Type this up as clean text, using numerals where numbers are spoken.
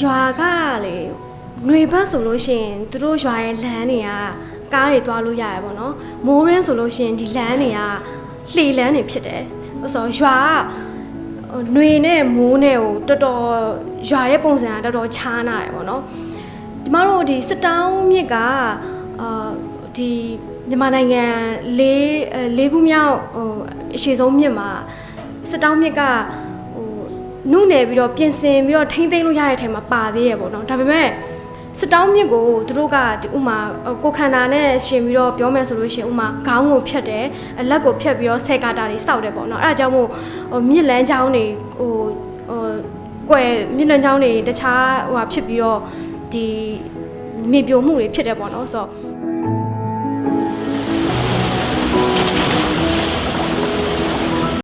ရွာကလေຫນွေဘက်ဆိုလို့ရှိရင်သူတို့ရွာရဲ့လမ်းတွေကကားတွေတွားလို့ရရပေါ့နော်မိုးရင်းဆိုလို့ရှိရင်ဒီလမ်းတွေကလှေလမ်းတွေဖြစ်တယ်ဆိုတော့ရွာကຫນွေနဲ့မိုးနဲ့ကိုတော်တော်ရွာရဲ့ပုံစံကတော်တော်ခြားနာတယ်ပေါ့နော်ဒီမှာတို့ဒီစစ်တောင်းမြစ်ကဒီမြန်မာနိုင်ငံ၄ခုမြောက်အရှိဆုံးမြစ်မှာစစ်တောင်းမြစ်ကနုနယ်ပြီးတော့ပြင်ဆင်ပြီးတော့ထိမ့်သိမ်းလို့ရတဲ့အထက်မှာပါသေးရပေါ့နော်ဒါပေမဲ့စစ်တောင်းမြစ်ကိုသူတို့ကဒီဥမာကိုခန္ဓာနဲ့ရှင်ပြီးတော့ပြောမယ်ဆိုလို့ရှိရင်ဥမာခေါင်းကိုဖြတ်တယ်အလက်ကိုဖြတ်ပြီးတော့ဆဲကာတာတွေစောက်တယ်ပေါ့နော်အဲ့ဒါကြောင့်မို့မြစ်လန်းချောင်းတွေကွယ်မြစ်လန်းချောင်းတွေတခြားဖြစ်ပြီးတော့ဒီမြေပြိုမှုတွေဖြစ်တယ်ပေါ့နော်ဆိုတော့